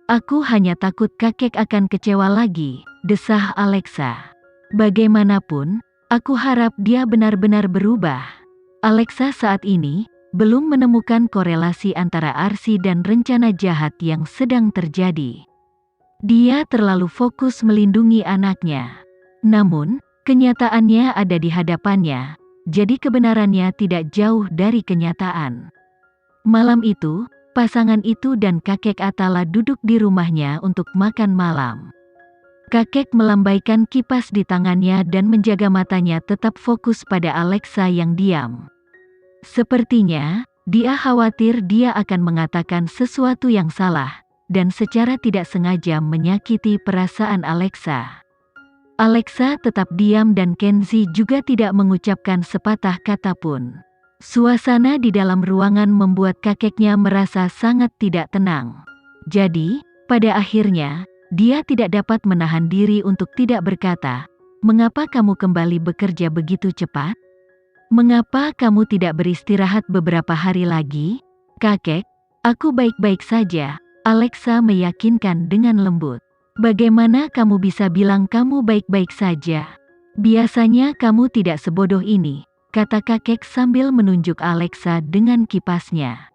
Aku hanya takut kakek akan kecewa lagi, desah Alexa. Bagaimanapun, aku harap dia benar-benar berubah. Alexa saat ini belum menemukan korelasi antara Arsi dan rencana jahat yang sedang terjadi. Dia terlalu fokus melindungi anaknya. Namun, kenyataannya ada di hadapannya, jadi kebenarannya tidak jauh dari kenyataan. Malam itu, pasangan itu dan kakek Atala duduk di rumahnya untuk makan malam. Kakek melambaikan kipas di tangannya dan menjaga matanya tetap fokus pada Alexa yang diam. Sepertinya, dia khawatir dia akan mengatakan sesuatu yang salah, dan secara tidak sengaja menyakiti perasaan Alexa. Alexa tetap diam dan Kenzi juga tidak mengucapkan sepatah kata pun. Suasana di dalam ruangan membuat kakeknya merasa sangat tidak tenang. Jadi, pada akhirnya, dia tidak dapat menahan diri untuk tidak berkata, "Mengapa kamu kembali bekerja begitu cepat? Mengapa kamu tidak beristirahat beberapa hari lagi?" "Kakek, aku baik-baik saja," Alexa meyakinkan dengan lembut. "Bagaimana kamu bisa bilang kamu baik-baik saja? Biasanya kamu tidak sebodoh ini," kata kakek sambil menunjuk Alexa dengan kipasnya.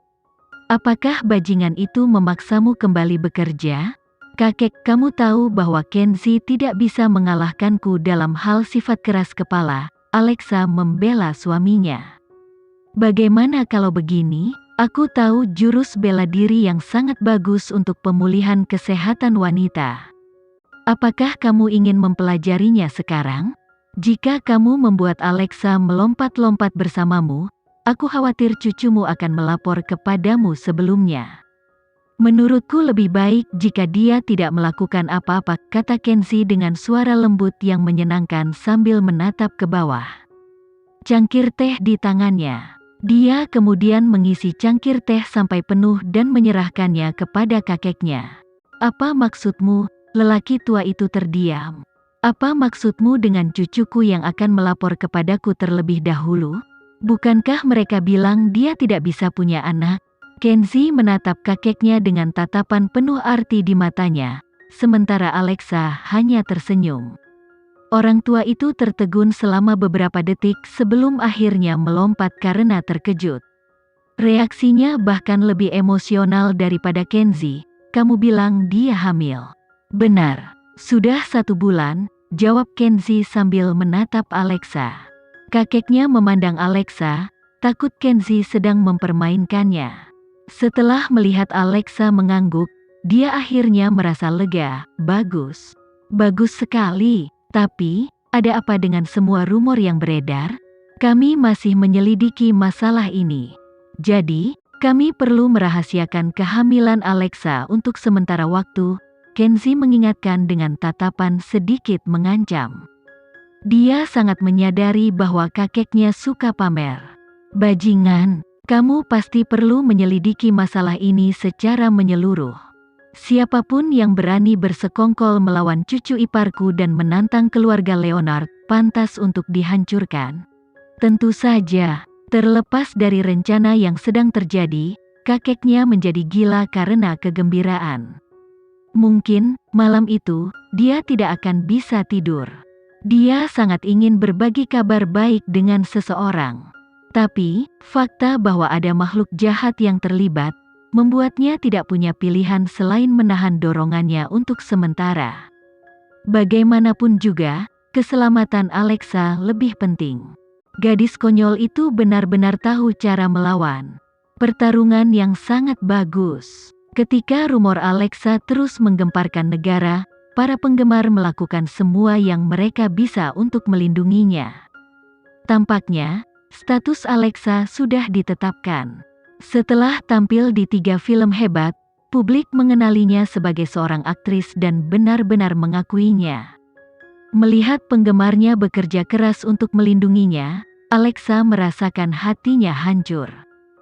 "Apakah bajingan itu memaksamu kembali bekerja?" "Kakek, kamu tahu bahwa Kenzi tidak bisa mengalahkanku dalam hal sifat keras kepala," Alexa membela suaminya. "Bagaimana kalau begini? Aku tahu jurus bela diri yang sangat bagus untuk pemulihan kesehatan wanita. Apakah kamu ingin mempelajarinya sekarang? Jika kamu membuat Alexa melompat-lompat bersamamu, aku khawatir cucumu akan melapor kepadamu sebelumnya. Menurutku lebih baik jika dia tidak melakukan apa-apa," kata Kenzi dengan suara lembut yang menyenangkan sambil menatap ke bawah. Cangkir teh di tangannya. Dia kemudian mengisi cangkir teh sampai penuh dan menyerahkannya kepada kakeknya. "Apa maksudmu?" Lelaki tua itu terdiam. "Apa maksudmu dengan cucuku yang akan melapor kepadaku terlebih dahulu? Bukankah mereka bilang dia tidak bisa punya anak?" Kenzi menatap kakeknya dengan tatapan penuh arti di matanya, sementara Alexa hanya tersenyum. Orang tua itu tertegun selama beberapa detik sebelum akhirnya melompat karena terkejut. Reaksinya bahkan lebih emosional daripada Kenzi. "Kamu bilang dia hamil?" "Benar. Sudah 1 bulan," jawab Kenzi sambil menatap Alexa. Kakeknya memandang Alexa, takut Kenzi sedang mempermainkannya. Setelah melihat Alexa mengangguk, dia akhirnya merasa lega. Bagus. Bagus sekali. Tapi, ada apa dengan semua rumor yang beredar? Kami masih menyelidiki masalah ini. Jadi, kami perlu merahasiakan kehamilan Alexa untuk sementara waktu, Kenzi mengingatkan dengan tatapan sedikit mengancam. Dia sangat menyadari bahwa kakeknya suka pamer. "Bajingan, kamu pasti perlu menyelidiki masalah ini secara menyeluruh. Siapapun yang berani bersekongkol melawan cucu iparku dan menantang keluarga Leonard, pantas untuk dihancurkan." Tentu saja, terlepas dari rencana yang sedang terjadi, kakeknya menjadi gila karena kegembiraan. Mungkin, malam itu, dia tidak akan bisa tidur. Dia sangat ingin berbagi kabar baik dengan seseorang. Tapi, fakta bahwa ada makhluk jahat yang terlibat, membuatnya tidak punya pilihan selain menahan dorongannya untuk sementara. Bagaimanapun juga, keselamatan Alexa lebih penting. Gadis konyol itu benar-benar tahu cara melawan. Pertarungan yang sangat bagus. Ketika rumor Alexa terus menggemparkan negara, para penggemar melakukan semua yang mereka bisa untuk melindunginya. Tampaknya, status Alexa sudah ditetapkan. Setelah tampil di 3 film hebat, publik mengenalinya sebagai seorang aktris dan benar-benar mengakuinya. Melihat penggemarnya bekerja keras untuk melindunginya, Alexa merasakan hatinya hancur.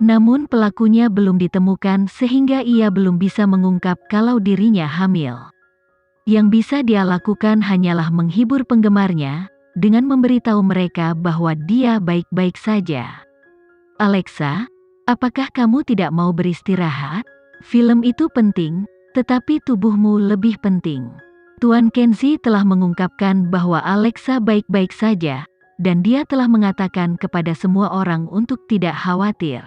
Namun pelakunya belum ditemukan sehingga ia belum bisa mengungkap kalau dirinya hamil. Yang bisa dia lakukan hanyalah menghibur penggemarnya, dengan memberitahu mereka bahwa dia baik-baik saja. "Alexa, apakah kamu tidak mau beristirahat? Film itu penting, tetapi tubuhmu lebih penting. Tuan Kenzi telah mengungkapkan bahwa Alexa baik-baik saja, dan dia telah mengatakan kepada semua orang untuk tidak khawatir.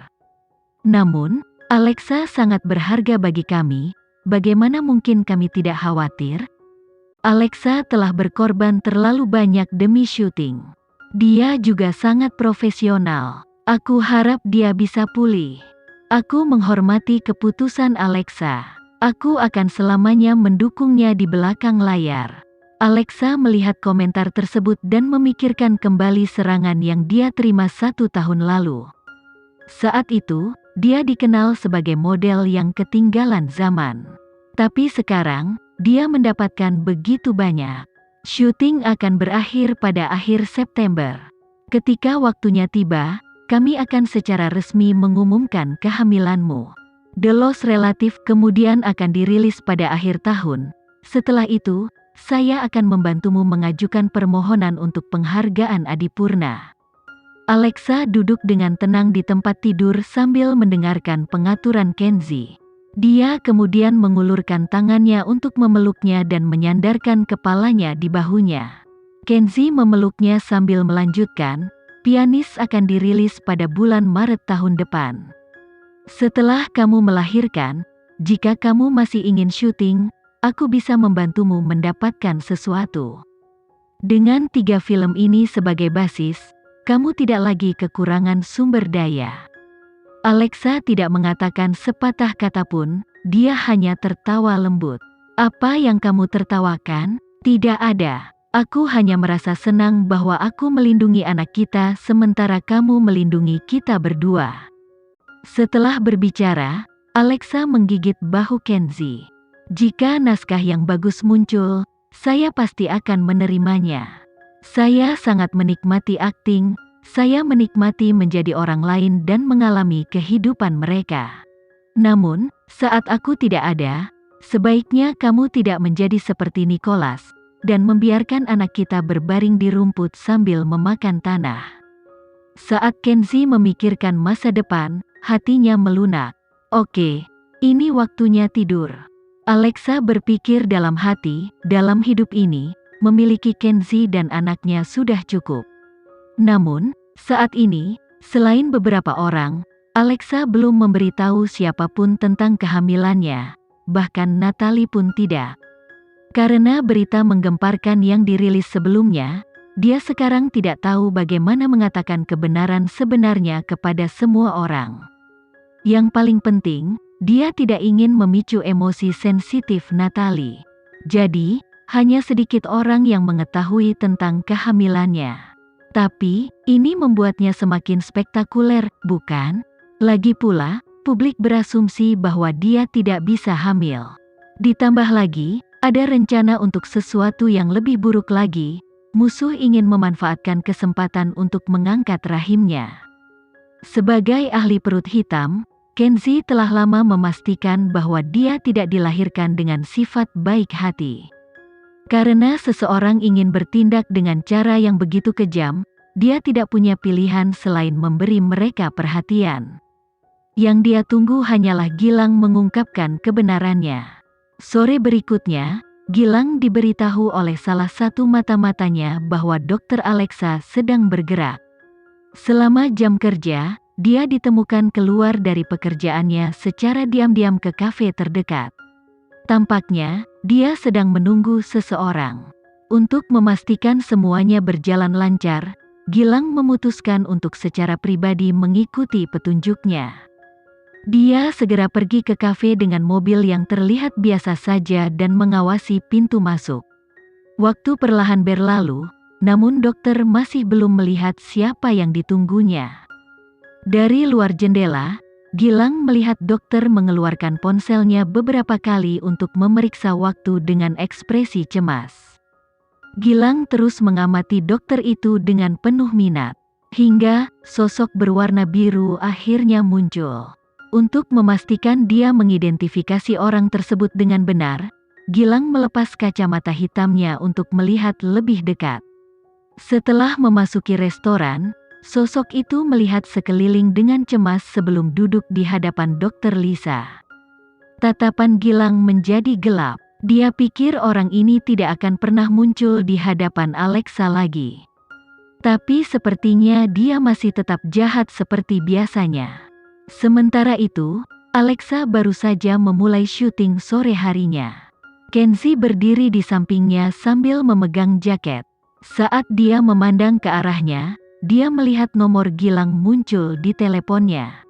Namun, Alexa sangat berharga bagi kami, bagaimana mungkin kami tidak khawatir? Alexa telah berkorban terlalu banyak demi syuting. Dia juga sangat profesional. Aku harap dia bisa pulih. Aku menghormati keputusan Alexa. Aku akan selamanya mendukungnya di belakang layar. Alexa melihat komentar tersebut dan memikirkan kembali serangan yang dia terima 1 tahun lalu. Saat itu, dia dikenal sebagai model yang ketinggalan zaman. Tapi sekarang, dia mendapatkan begitu banyak. Syuting akan berakhir pada akhir September. Ketika waktunya tiba, kami akan secara resmi mengumumkan kehamilanmu. The Lost Relative kemudian akan dirilis pada akhir tahun. Setelah itu, saya akan membantumu mengajukan permohonan untuk penghargaan Adipurna. Alexa duduk dengan tenang di tempat tidur sambil mendengarkan pengaturan Kenzi. Dia kemudian mengulurkan tangannya untuk memeluknya dan menyandarkan kepalanya di bahunya. Kenzi memeluknya sambil melanjutkan, "Pianis akan dirilis pada bulan Maret tahun depan. Setelah kamu melahirkan, jika kamu masih ingin syuting, aku bisa membantumu mendapatkan sesuatu." Dengan 3 film ini sebagai basis, kamu tidak lagi kekurangan sumber daya. Alexa tidak mengatakan sepatah kata pun, dia hanya tertawa lembut. "Apa yang kamu tertawakan? Tidak ada. Aku hanya merasa senang bahwa aku melindungi anak kita sementara kamu melindungi kita berdua." Setelah berbicara, Alexa menggigit bahu Kenzi. "Jika naskah yang bagus muncul, saya pasti akan menerimanya. Saya sangat menikmati akting, saya menikmati menjadi orang lain dan mengalami kehidupan mereka. Namun, saat aku tidak ada, sebaiknya kamu tidak menjadi seperti Nicholas, dan membiarkan anak kita berbaring di rumput sambil memakan tanah." Saat Kenzi memikirkan masa depan, hatinya melunak. "Oke, ini waktunya tidur." Alexa berpikir dalam hati, dalam hidup ini, memiliki Kenzi dan anaknya sudah cukup. Namun, saat ini, selain beberapa orang, Alexa belum memberitahu siapapun tentang kehamilannya, bahkan Natalie pun tidak. Karena berita menggemparkan yang dirilis sebelumnya, dia sekarang tidak tahu bagaimana mengatakan kebenaran sebenarnya kepada semua orang. Yang paling penting, dia tidak ingin memicu emosi sensitif Natalie. Jadi, hanya sedikit orang yang mengetahui tentang kehamilannya. Tapi, ini membuatnya semakin spektakuler, bukan? Lagi pula, publik berasumsi bahwa dia tidak bisa hamil. Ditambah lagi, ada rencana untuk sesuatu yang lebih buruk lagi. Musuh ingin memanfaatkan kesempatan untuk mengangkat rahimnya. Sebagai ahli perut hitam, Kenzi telah lama memastikan bahwa dia tidak dilahirkan dengan sifat baik hati. Karena seseorang ingin bertindak dengan cara yang begitu kejam, dia tidak punya pilihan selain memberi mereka perhatian. Yang dia tunggu hanyalah Gilang mengungkapkan kebenarannya. Sore berikutnya, Gilang diberitahu oleh salah satu mata-matanya bahwa Dr. Alexa sedang bergerak. Selama jam kerja, dia ditemukan keluar dari pekerjaannya secara diam-diam ke kafe terdekat. Tampaknya, dia sedang menunggu seseorang. Untuk memastikan semuanya berjalan lancar, Gilang memutuskan untuk secara pribadi mengikuti petunjuknya. Dia segera pergi ke kafe dengan mobil yang terlihat biasa saja dan mengawasi pintu masuk. Waktu perlahan berlalu, namun dokter masih belum melihat siapa yang ditunggunya. Dari luar jendela, Gilang melihat dokter mengeluarkan ponselnya beberapa kali untuk memeriksa waktu dengan ekspresi cemas. Gilang terus mengamati dokter itu dengan penuh minat, hingga sosok berwarna biru akhirnya muncul. Untuk memastikan dia mengidentifikasi orang tersebut dengan benar, Gilang melepas kacamata hitamnya untuk melihat lebih dekat. Setelah memasuki restoran, sosok itu melihat sekeliling dengan cemas sebelum duduk di hadapan Dr. Lisa. Tatapan Gilang menjadi gelap. Dia pikir orang ini tidak akan pernah muncul di hadapan Alexa lagi. Tapi sepertinya dia masih tetap jahat seperti biasanya. Sementara itu, Alexa baru saja memulai syuting sore harinya. Kenzi berdiri di sampingnya sambil memegang jaket. Saat dia memandang ke arahnya, dia melihat nomor Gilang muncul di teleponnya.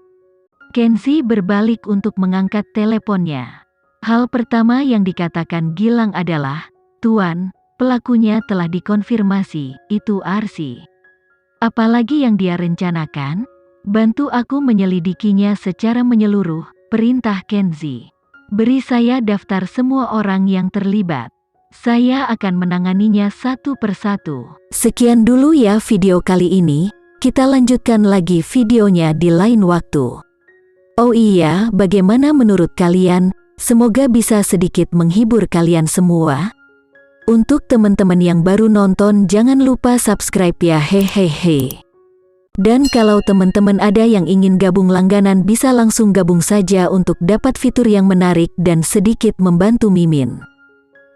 Kenzi berbalik untuk mengangkat teleponnya. Hal pertama yang dikatakan Gilang adalah, "Tuan, pelakunya telah dikonfirmasi, itu Arsy. Apalagi yang dia rencanakan? Bantu aku menyelidikinya secara menyeluruh," perintah Kenzi. "Beri saya daftar semua orang yang terlibat. Saya akan menanganinya satu persatu." Sekian dulu ya video kali ini, kita lanjutkan lagi videonya di lain waktu. Oh iya, bagaimana menurut kalian? Semoga bisa sedikit menghibur kalian semua. Untuk teman-teman yang baru nonton, jangan lupa subscribe ya, hehehe. Dan kalau teman-teman ada yang ingin gabung langganan, bisa langsung gabung saja untuk dapat fitur yang menarik dan sedikit membantu Mimin.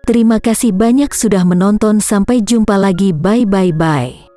Terima kasih banyak sudah menonton, sampai jumpa lagi, bye bye bye.